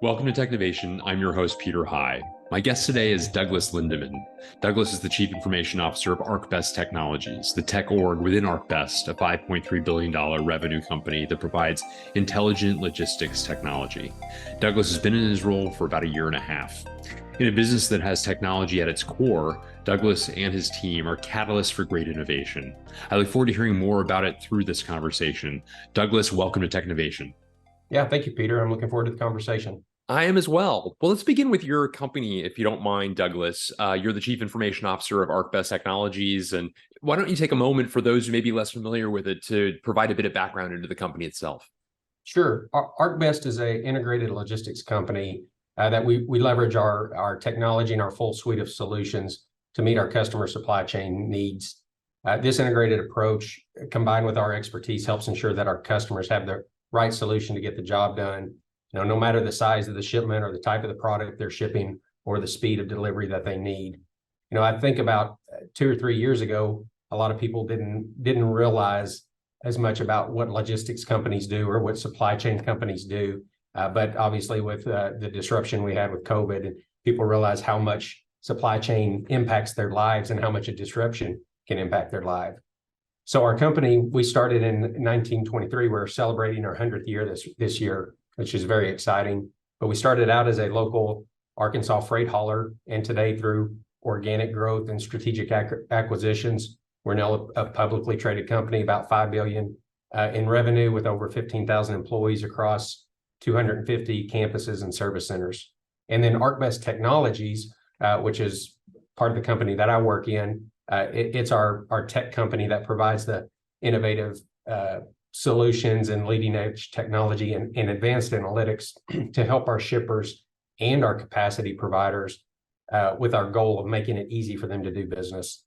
Welcome to Technovation. I'm your host, Peter High. My guest today is Douglas Lindemann. Douglas is the Chief Information Officer of ArcBest Technologies, the tech org within ArcBest, a $5.3 billion revenue company that provides intelligent logistics technology. Douglas has been in his role for about a year and a half. In a business that has technology at its core, Douglas and his team are catalysts for great innovation. I look forward to hearing more about it through this conversation. Douglas, welcome to Technovation. Yeah, thank you, Peter. I'm looking forward to the conversation. I am as well. Well, let's begin with your company, if you don't mind, Douglas. You're the Chief Information Officer of ArcBest Technologies. And why don't you take a moment for those who may be less familiar with it to provide a bit of background into the company itself? Sure. ArcBest is an integrated logistics company that we leverage our technology and our full suite of solutions to meet our customer supply chain needs. This integrated approach, combined with our expertise, helps ensure that our customers have the right solution to get the job done. No matter the size of the shipment or the type of the product they're shipping or the speed of delivery that they need. I think about 2 or 3 years ago, a lot of people didn't realize as much about what logistics companies do or what supply chain companies do. But obviously with the disruption we had with COVID, people realize how much supply chain impacts their lives and how much a disruption can impact their life. So our company, we started in 1923. We're celebrating our 100th year this year, which is very exciting. But we started out as a local Arkansas freight hauler, and today through organic growth and strategic acquisitions, we're now a publicly traded company, about $5 billion in revenue with over 15,000 employees across 250 campuses and service centers. And then ArcBest Technologies, which is part of the company that I work in, it's our tech company that provides the innovative solutions and leading edge technology and advanced analytics to help our shippers and our capacity providers with our goal of making it easy for them to do business.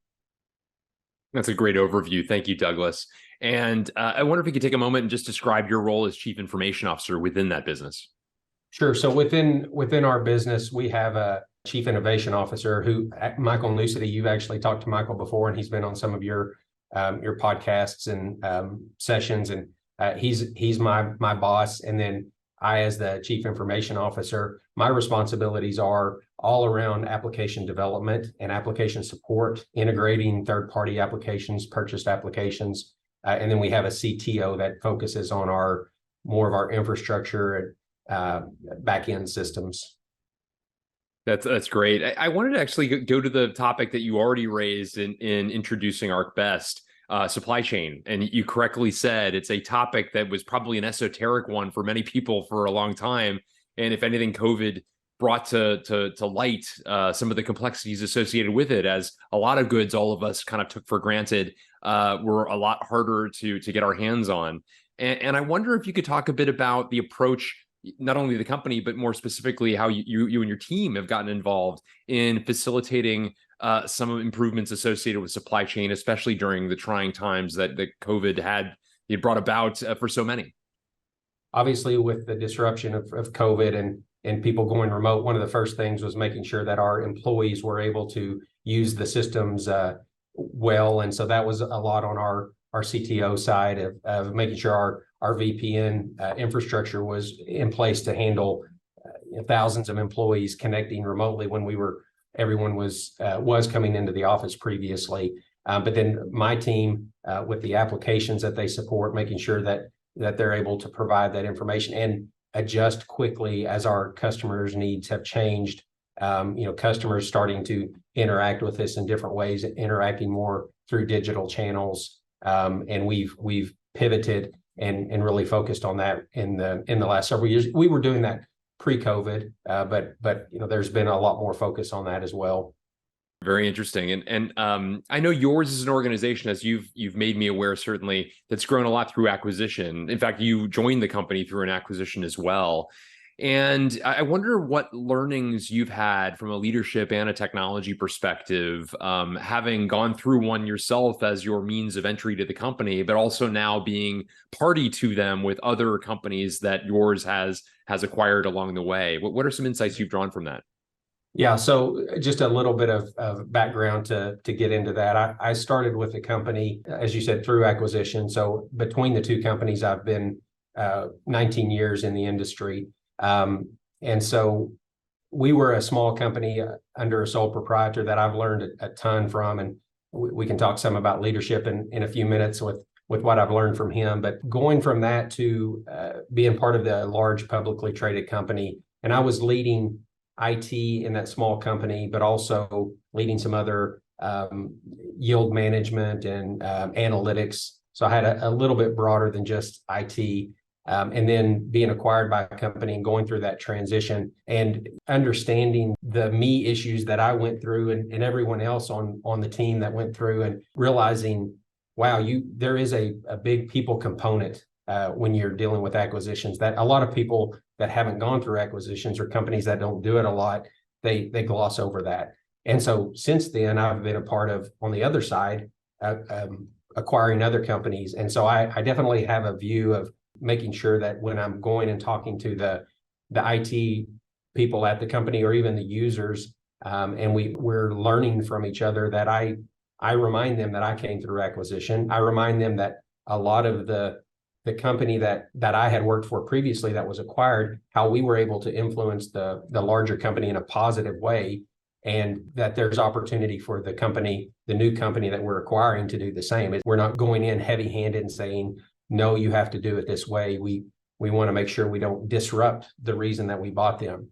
That's a great overview. Thank you, Douglas. And I wonder if you could take a moment and just describe your role as Chief Information Officer within that business. Sure. So within our business, we have a Chief Innovation Officer who, Michael Nusity, you've actually talked to Michael before, and he's been on some of your podcasts and sessions, and he's my boss. And then I, as the Chief Information Officer, my responsibilities are all around application development and application support, integrating third-party applications, purchased applications, and then we have a CTO that focuses on more of our infrastructure and back-end systems. That's great. I wanted to actually go to the topic that you already raised in introducing ArcBest, supply chain. And you correctly said it's a topic that was probably an esoteric one for many people for a long time. And if anything, COVID brought to light some of the complexities associated with it, as a lot of goods all of us kind of took for granted were a lot harder to get our hands on. And I wonder if you could talk a bit about the approach, not only the company, but more specifically how you and your team have gotten involved in facilitating some improvements associated with supply chain, especially during the trying times that COVID had brought about for so many. Obviously, with the disruption of COVID and people going remote, one of the first things was making sure that our employees were able to use the systems well. And so that was a lot on our CTO side of making sure our VPN infrastructure was in place to handle thousands of employees connecting remotely when everyone was coming into the office previously. But then my team, with the applications that they support, making sure that they're able to provide that information and adjust quickly as our customers' needs have changed. Customers starting to interact with us in different ways, interacting more through digital channels. And we've pivoted and really focused on that in the last several years. We were doing that pre-COVID, but there's been a lot more focus on that as well. Very interesting. And I know yours is an organization, as you've made me aware, certainly, that's grown a lot through acquisition. In fact, you joined the company through an acquisition as well. And I wonder what learnings you've had from a leadership and a technology perspective, having gone through one yourself as your means of entry to the company, but also now being party to them with other companies that yours has acquired along the way. What are some insights you've drawn from that? Yeah, so just a little bit of background to get into that. I started with the company, as you said, through acquisition. So between the two companies, I've been 19 years in the industry. And so we were a small company under a sole proprietor that I've learned a ton from. And we can talk some about leadership in a few minutes with what I've learned from him. But going from that to being part of the large publicly traded company, and I was leading IT in that small company, but also leading some other yield management and analytics. So I had a little bit broader than just IT. And then being acquired by a company and going through that transition and understanding the me issues that I went through and everyone else on the team that went through, and realizing, wow, there is a big people component when you're dealing with acquisitions, that a lot of people that haven't gone through acquisitions or companies that don't do it a lot, they gloss over that. And so since then, I've been a part of, on the other side, acquiring other companies. And so I definitely have a view of making sure that when I'm going and talking to the IT people at the company or even the users, and we're learning from each other, that I remind them that I came through acquisition. I remind them that a lot of the company that I had worked for previously that was acquired, how we were able to influence the larger company in a positive way, and that there's opportunity for the new company that we're acquiring, to do the same. We're not going in heavy-handed and saying, no, you have to do it this way. We want to make sure we don't disrupt the reason that we bought them.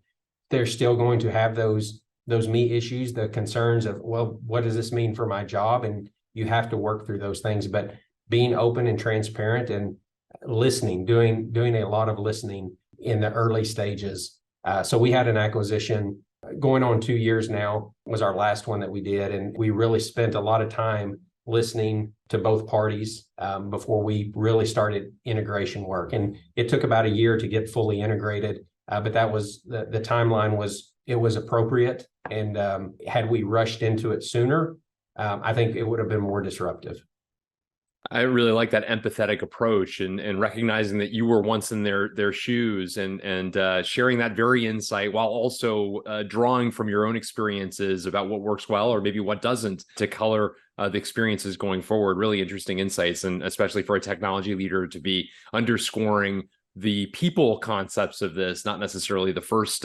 They're still going to have those me issues, the concerns of, well, what does this mean for my job? And you have to work through those things, but being open and transparent and listening, doing a lot of listening in the early stages. So we had an acquisition going on 2 years now, was our last one that we did. And we really spent a lot of time listening to both parties before we really started integration work. And it took about a year to get fully integrated, but that was the timeline was appropriate. And had we rushed into it sooner, I think it would have been more disruptive. I really like that empathetic approach and recognizing that you were once in their shoes and sharing that very insight, while also drawing from your own experiences about what works well or maybe what doesn't, to color the experiences going forward. Really interesting insights, and especially for a technology leader to be underscoring the people concepts of this, not necessarily the first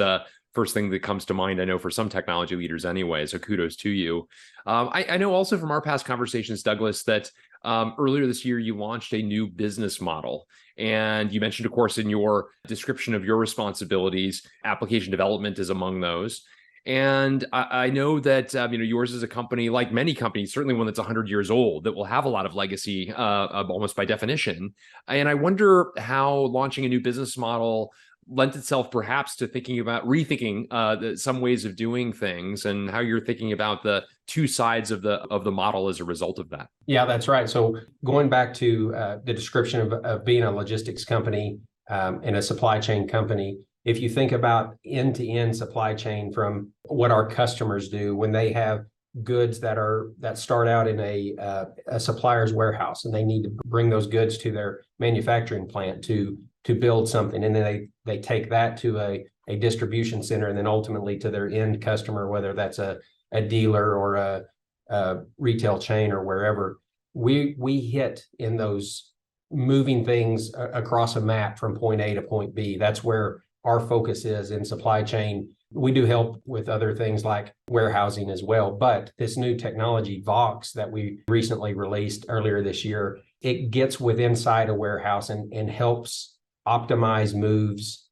thing that comes to mind, I know, for some technology leaders anyway. So kudos to you. I know also from our past conversations, Douglas, that earlier this year, you launched a new business model. And you mentioned, of course, in your description of your responsibilities, application development is among those. And I know that yours is a company, like many companies, certainly one that's 100 years old, that will have a lot of legacy, almost by definition. And I wonder how launching a new business model lent itself perhaps to rethinking some ways of doing things, and how you're thinking about the two sides of the model as a result of that. Yeah, that's right. So going back to the description of being a logistics company and a supply chain company, if you think about end-to-end supply chain, from what our customers do when they have goods that start out in a supplier's warehouse, and they need to bring those goods to their manufacturing plant to build something, and then they take that to a distribution center, and then ultimately to their end customer, whether that's a dealer or a retail chain or wherever. We hit in those moving things across a map from point A to point B. That's where our focus is in supply chain. We do help with other things like warehousing as well, but this new technology, Vox, that we recently released earlier this year, it gets inside a warehouse and helps optimize moves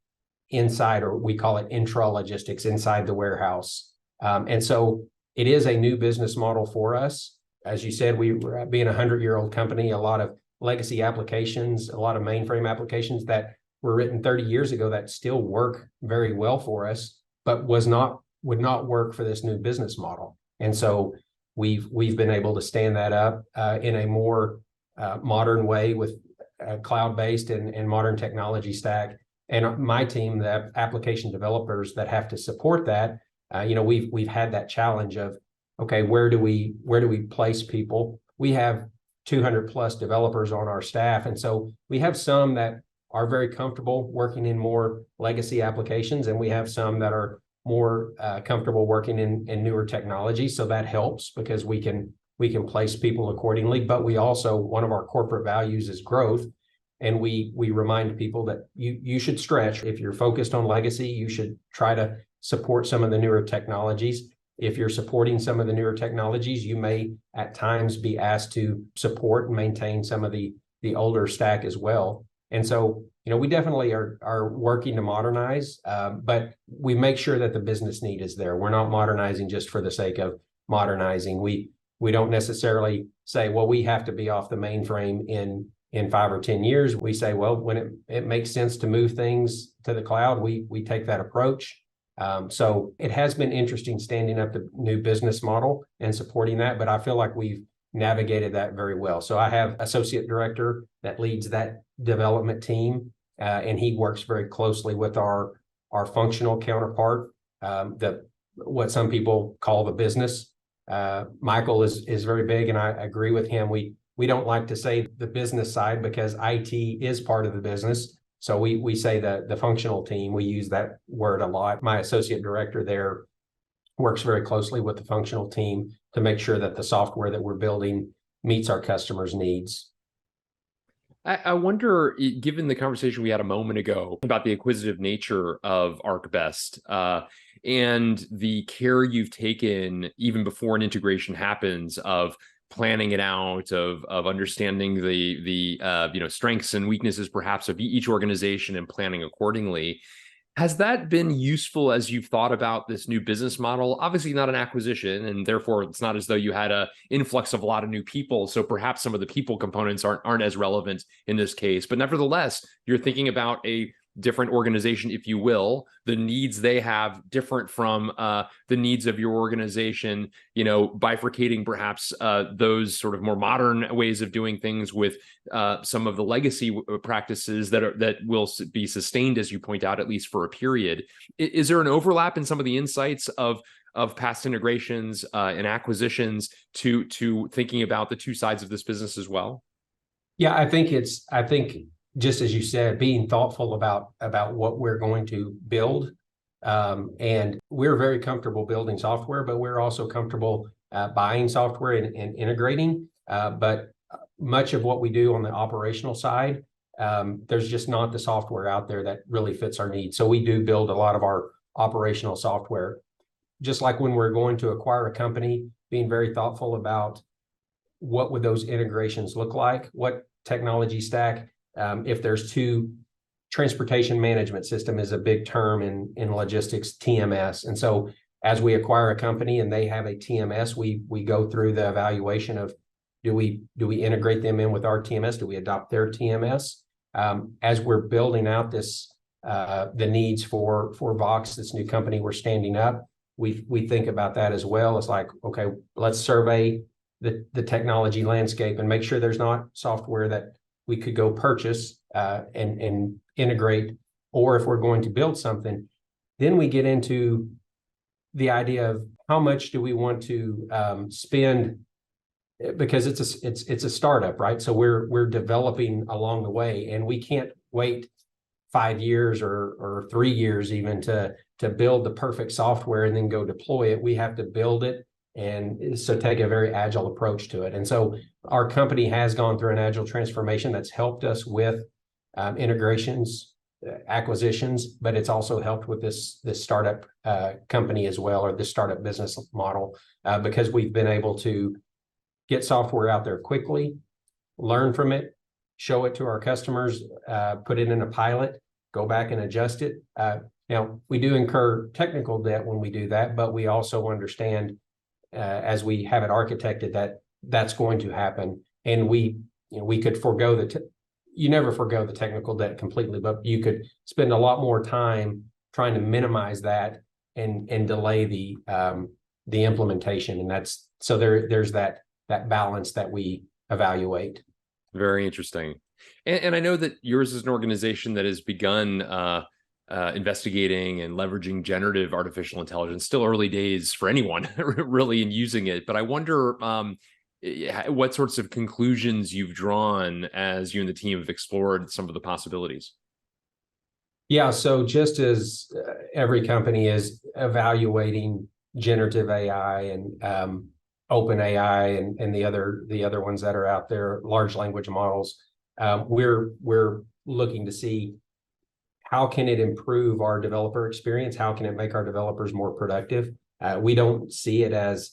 inside, or we call it intra-logistics, inside the warehouse. And so it is a new business model for us. As you said, being a 100-year-old company, a lot of legacy applications, a lot of mainframe applications that were written 30 years ago that still work very well for us, but would not work for this new business model. And so we've been able to stand that up in a more modern way with cloud-based and modern technology stack. And my team, the application developers that have to support that, we've had that challenge of, okay, where do we place people? We have 200 plus developers on our staff, and so we have some that are very comfortable working in more legacy applications, and we have some that are more comfortable working in newer technology. So that helps because we can place people accordingly. But we also, one of our corporate values is growth. And we remind people that you should stretch. If you're focused on legacy, you should try to support some of the newer technologies. If you're supporting some of the newer technologies, you may at times be asked to support and maintain some of the older stack as well. And so, we definitely are working to modernize, but we make sure that the business need is there. We're not modernizing just for the sake of modernizing. We don't necessarily say, well, we have to be off the mainframe in 5 or 10 years. We say, well, when it makes sense to move things to the cloud, we take that approach. So it has been interesting standing up the new business model and supporting that, but I feel like we've navigated that very well. So I have associate director that leads that development team, and he works very closely with our functional counterpart, what some people call the business. Michael is very big, and I agree with him. We don't like to say the business side because IT is part of the business. So we say that the functional team, we use that word a lot. My associate director there works very closely with the functional team to make sure that the software that we're building meets our customers' needs. I wonder, given the conversation we had a moment ago about the acquisitive nature of ArcBest, and the care you've taken even before an integration happens of planning it out, of understanding the strengths and weaknesses perhaps of each organization and planning accordingly. Has that been useful as you've thought about this new business model? Obviously not an acquisition, and therefore it's not as though you had an influx of a lot of new people. So perhaps some of the people components aren't as relevant in this case. But nevertheless, you're thinking about a different organization, if you will, the needs they have different from the needs of your organization, bifurcating perhaps those sort of more modern ways of doing things with some of the legacy practices that will be sustained, as you point out, at least for a period. Is there an overlap in some of the insights of past integrations and acquisitions to thinking about the two sides of this business as well? Yeah, I think just as you said, being thoughtful about what we're going to build. And we're very comfortable building software, but we're also comfortable buying software and integrating. But much of what we do on the operational side, there's just not the software out there that really fits our needs. So we do build a lot of our operational software. Just like when we're going to acquire a company, being very thoughtful about what would those integrations look like, what technology stack. If there's two, transportation management system is a big term in logistics, TMS. And so as we acquire a company and they have a TMS, we go through the evaluation of do we integrate them in with our TMS? Do we adopt their TMS? As we're building out this the needs for Vox, this new company we're standing up, we think about that as well. It's like, okay, let's survey the technology landscape and make sure there's not software that we could go purchase and integrate, or if we're going to build something, then we get into the idea of how much do we want to spend, because it's a startup, right? So we're developing along the way, and we can't wait 5 years or 3 years even to build the perfect software and then go deploy it. We have to build it, and so take a very agile approach to it. And so our company has gone through an agile transformation that's helped us with integrations, acquisitions, but it's also helped with this startup company as well, or this startup business model, because we've been able to get software out there quickly, learn from it, show it to our customers, put it in a pilot, go back and adjust it. Now, we do incur technical debt when we do that, but we also understand as we have it architected that that's going to happen. And we could forego you never forego the technical debt completely, but you could spend a lot more time trying to minimize that and delay the implementation. And there's that balance that we evaluate. Very interesting. And I know that yours is an organization that has begun investigating and leveraging generative artificial intelligence. Still early days for anyone really in using it, but I wonder what sorts of conclusions you've drawn as you and the team have explored some of the possibilities. Yeah, so just as every company is evaluating generative AI and open AI and the other ones that are out there, large language models, we're looking to see how can it improve our developer experience? How can it make our developers more productive? We don't see it as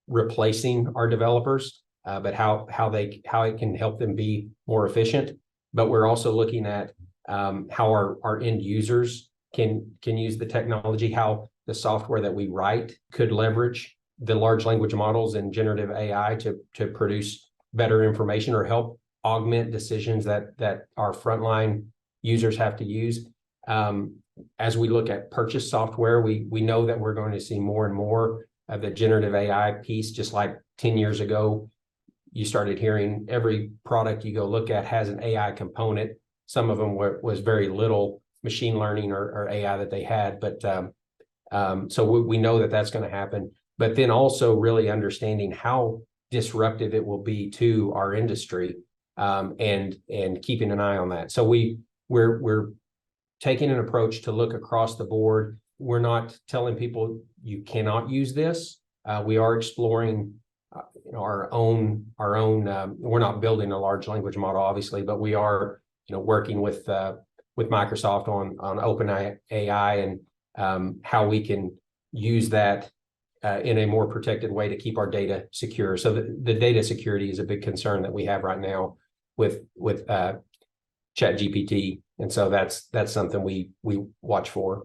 replacing our developers, but how it can help them be more efficient. But we're also looking at how our end users can use the technology, how the software that we write could leverage the large language models and generative AI to produce better information or help augment decisions that our frontline users have to use. As we look at purchase software, we know that we're going to see more and more of the generative AI piece. Just like 10 years ago, you started hearing every product you go look at has an AI component. Some of them was very little machine learning or AI that they had, but so we know that that's going to happen. But then also really understanding how disruptive it will be to our industry, and keeping an eye on that. So we're taking an approach to look across the board. We're not telling people you cannot use this. We are exploring our own. We're not building a large language model, obviously, but we are working with Microsoft on OpenAI and how we can use that in a more protected way to keep our data secure. So the data security is a big concern that we have right now with ChatGPT, and so that's something we watch for.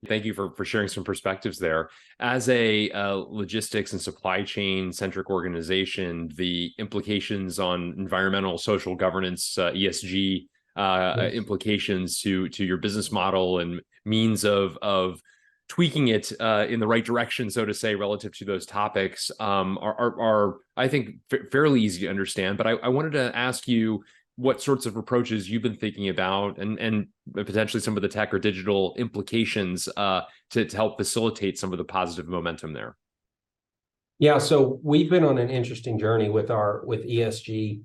Thank you for sharing some perspectives there. As a logistics and supply chain centric organization, the implications on environmental, social governance, ESG implications to your business model and means of tweaking it in the right direction, so to say, relative to those topics are I think, fairly easy to understand. But I wanted to ask you what sorts of approaches you've been thinking about and potentially some of the tech or digital implications to help facilitate some of the positive momentum there. Yeah, so we've been on an interesting journey with ESG.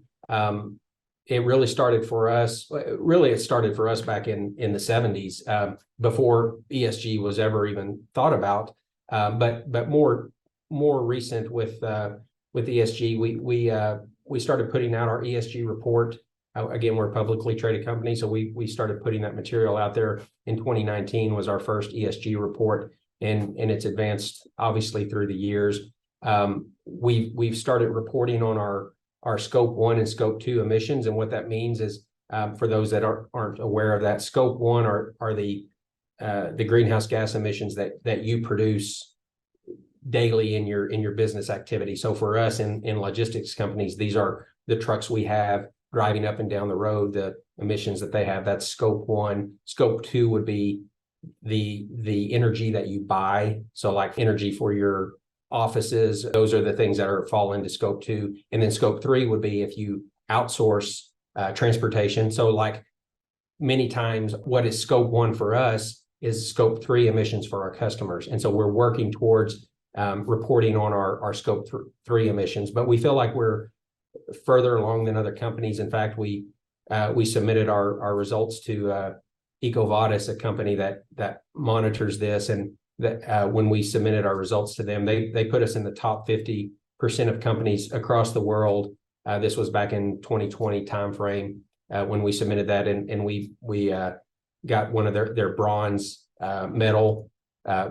It really started for us. It started for us back in the 70s, before ESG was ever even thought about. But more recent with ESG, we started putting out our ESG report. Again, we're a publicly traded company, so we started putting that material out there in 2019 was our first ESG report, and it's advanced obviously through the years. We've started reporting on our scope 1 and scope 2 emissions, and what that means is, for those that aren't aware of that, scope 1 are the greenhouse gas emissions that you produce daily in your business activity. So for us in logistics companies, these are the trucks we have driving up and down the road, the emissions that they have. That's scope 1. Scope 2 would be the energy that you buy. So like energy for your offices, those are the things that fall into scope 2. And then scope 3 would be if you outsource transportation. So like many times what is scope 1 for us is scope 3 emissions for our customers. And so we're working towards reporting on our scope 3 emissions, but we feel like we're further along than other companies. In fact, we submitted our results to EcoVadis, a company that monitors this, and that when we submitted our results to them, they put us in the top 50% of companies across the world. This was back in 2020 timeframe when we submitted that, and we got one of their bronze medal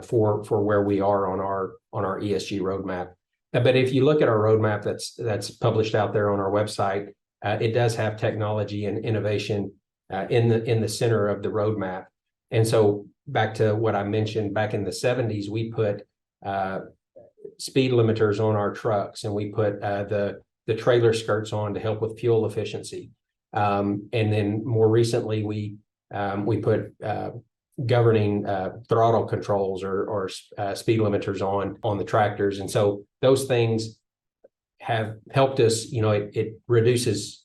for where we are on our ESG roadmap. But if you look at our roadmap that's published out there on our website, it does have technology and innovation in the center of the roadmap. And so back to what I mentioned, back in the 70s, we put speed limiters on our trucks, and we put the trailer skirts on to help with fuel efficiency. And then more recently, we put governing throttle controls or speed limiters on the tractors. And so those things have helped us. It reduces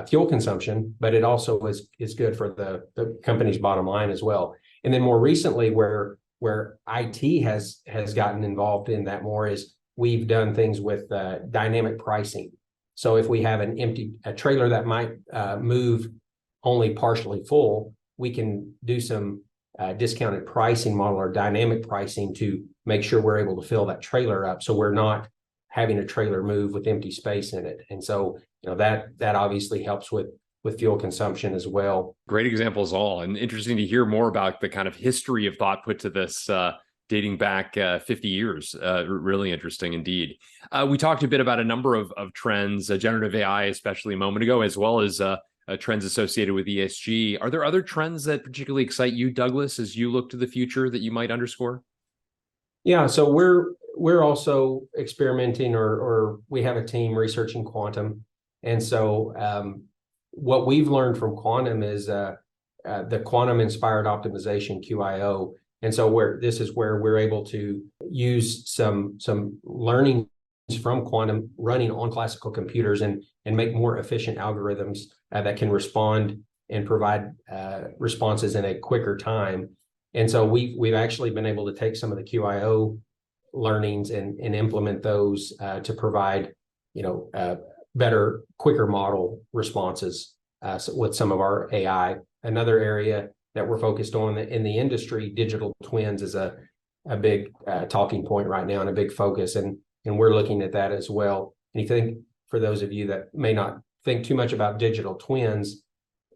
fuel consumption, but it also is good for the company's bottom line as well. And then more recently, where IT has gotten involved in that more, is we've done things with dynamic pricing. So if we have a trailer that might move only partially full, we can do some discounted pricing model or dynamic pricing to make sure we're able to fill that trailer up, so we're not having a trailer move with empty space in it. And so that obviously helps with fuel consumption as well. Great examples all, and interesting to hear more about the kind of history of thought put to this, dating back 50 years. Really interesting indeed. We talked a bit about a number of trends, generative AI, especially a moment ago, as well as trends associated with ESG. Are there other trends that particularly excite you, Douglas, as you look to the future that you might underscore? Yeah, so we're also experimenting, or we have a team researching quantum, and so what we've learned from quantum is the quantum inspired optimization (QIO), and so this is where we're able to use some learning from quantum running on classical computers and make more efficient algorithms that can respond and provide responses in a quicker time. And so we've actually been able to take some of the QIO learnings and implement those to provide, better, quicker model responses with some of our AI. Another area that we're focused on in the industry, digital twins is a big talking point right now and a big focus, and we're looking at that as well. And you think, for those of you that may not think too much about digital twins,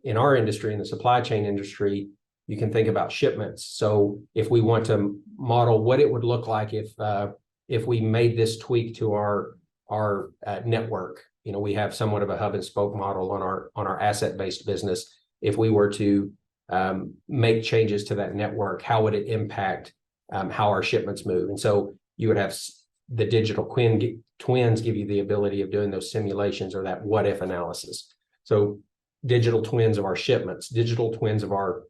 in our industry, in the supply chain industry, you can think about shipments. So if we want to model what it would look like if we made this tweak to our network, we have somewhat of a hub and spoke model on our asset-based business. If we were to make changes to that network, how would it impact how our shipments move? And so you would have the digital twins give you the ability of doing those simulations or that what if analysis. So digital twins of our shipments, digital twins of our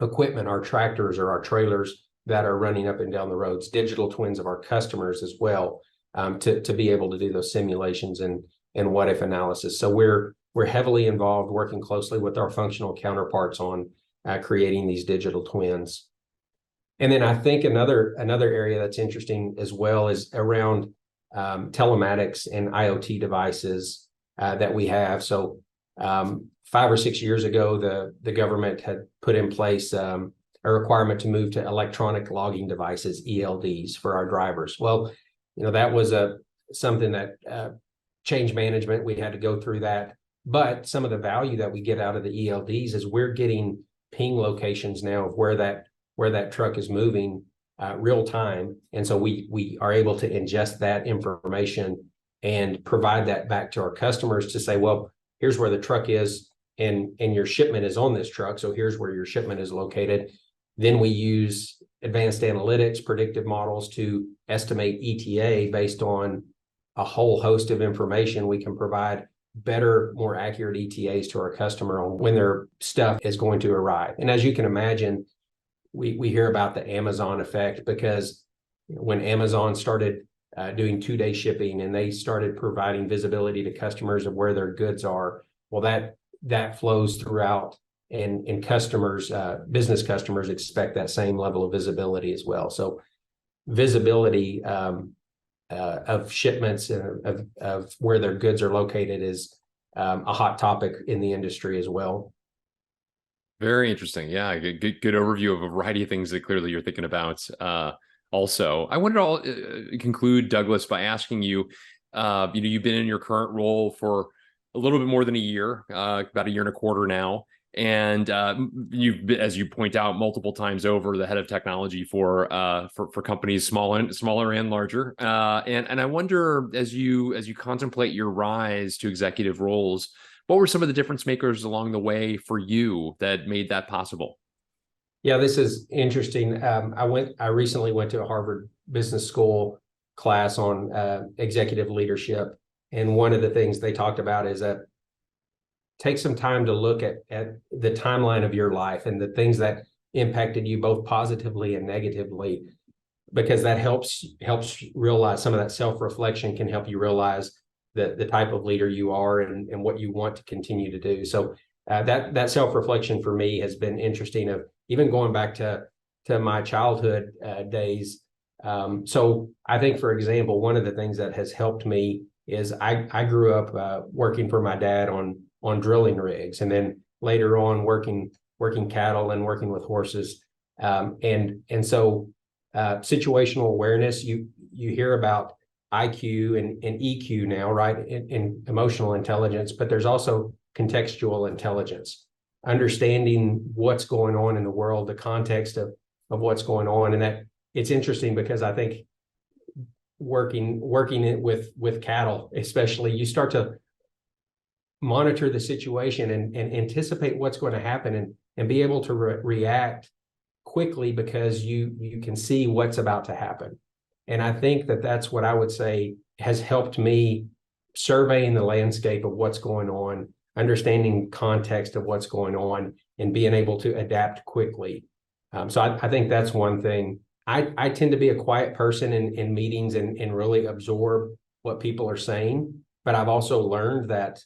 equipment, our tractors or our trailers that are running up and down the roads, digital twins of our customers as well, to be able to do those simulations and what if analysis. So we're heavily involved, working closely with our functional counterparts on creating these digital twins. And then I think another area that's interesting as well is around telematics and IoT devices that we have. So 5 or 6 years ago, the government had put in place a requirement to move to electronic logging devices, ELDs, for our drivers. Well, that was something that change management, we had to go through that. But some of the value that we get out of the ELDs is we're getting ping locations now of where that truck is moving real time. And so we are able to ingest that information and provide that back to our customers to say, well, here's where the truck is, and your shipment is on this truck, so here's where your shipment is located. Then we use advanced analytics, predictive models to estimate ETA based on a whole host of information. We can provide better, more accurate ETAs to our customer on when their stuff is going to arrive. And as you can imagine, we hear about the Amazon effect, because when Amazon started doing 2-day shipping and they started providing visibility to customers of where their goods are, well, that flows throughout, and customers, business customers, expect that same level of visibility as well. So visibility of shipments and of where their goods are located is a hot topic in the industry as well. Very interesting. Yeah, good overview of a variety of things that clearly you're thinking about. Also, I wanted to conclude, Douglas, by asking you, you've been in your current role for a little bit more than a year, about a year and a quarter now. And you've, as you point out multiple times over, the head of technology for companies smaller and larger. And I wonder, as you contemplate your rise to executive roles, what were some of the difference makers along the way for you that made that possible? Yeah, this is interesting. I recently went to a Harvard Business School class on executive leadership, and one of the things they talked about is that take some time to look at the timeline of your life and the things that impacted you both positively and negatively, because that helps realize, some of that self-reflection can help you realize the type of leader you are and what you want to continue to do. So that self-reflection for me has been interesting, of even going back to my childhood days. So I think, for example, one of the things that has helped me is I grew up working for my dad on drilling rigs, and then later on working cattle and working with horses. And so situational awareness, you hear about IQ and EQ now, right? In emotional intelligence, but there's also contextual intelligence, understanding what's going on in the world, the context of what's going on. And that it's interesting because I think working it with cattle, especially, you start to monitor the situation and anticipate what's going to happen and be able to react quickly because you can see what's about to happen. And I think that's what I would say has helped me surveying the landscape of what's going on, understanding context of what's going on, and being able to adapt quickly. So I think that's one thing. I tend to be a quiet person in meetings and really absorb what people are saying. But I've also learned that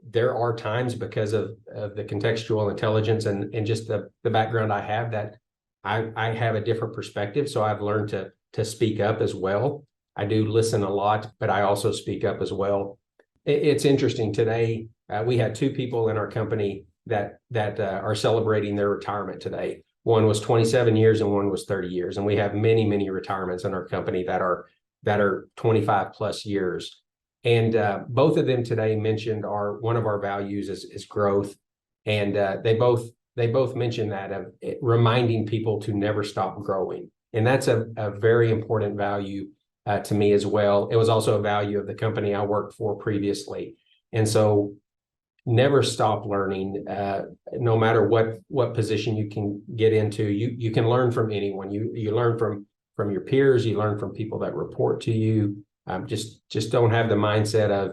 there are times, because of the contextual intelligence and just the background I have, that I have a different perspective. So I've learned to speak up as well. I do listen a lot, but I also speak up as well. It's interesting. Today, we had 2 people in our company that are celebrating their retirement today. One was 27 years and one was 30 years. And we have many, many retirements in our company that are 25 plus years. And both of them today mentioned one of our values is growth. And they both mentioned that of reminding people to never stop growing. And that's a very important value to me as well. It was also a value of the company I worked for previously. And so never stop learning, no matter what position you can get into. You can learn from anyone. You learn from your peers. You learn from people that report to you. Just don't have the mindset of,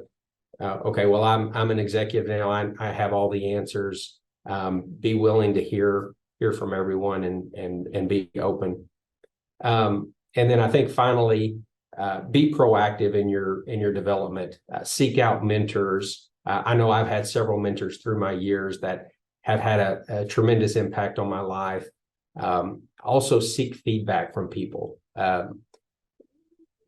okay, well, I'm an executive now. I have all the answers. Be willing to hear from everyone and be open. And then I think finally, be proactive in your development. Seek out mentors. I know I've had several mentors through my years that have had a tremendous impact on my life. Also seek feedback from people.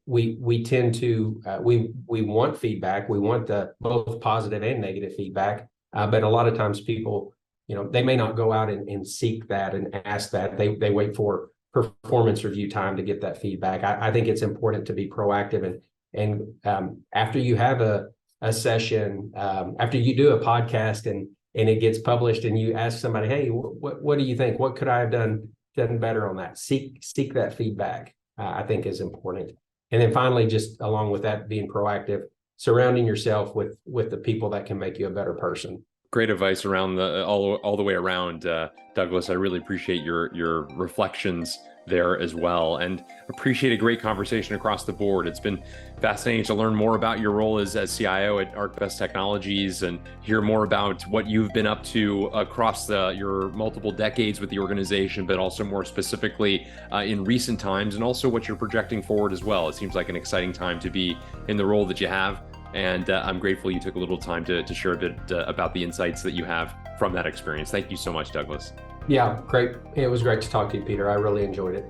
We tend to we want feedback. We want the both positive and negative feedback. But a lot of times people, they may not go out and seek that and ask that. They wait for performance review time to get that feedback. I think it's important to be proactive and after you have a session, after you do a podcast and it gets published and you ask somebody, hey, what do you think? What could I have done better on that? Seek that feedback, I think is important. And then finally, just along with that, being proactive, surrounding yourself with the people that can make you a better person. Great advice around all the way around, Douglas. I really appreciate your reflections there as well, and appreciate a great conversation across the board. It's been fascinating to learn more about your role as CIO at ArcBest Technologies and hear more about what you've been up to across your multiple decades with the organization, but also more specifically in recent times, and also what you're projecting forward as well. It seems like an exciting time to be in the role that you have. And I'm grateful you took a little time to share a bit about the insights that you have from that experience. Thank you so much, Douglas. Yeah, great. It was great to talk to you, Peter. I really enjoyed it.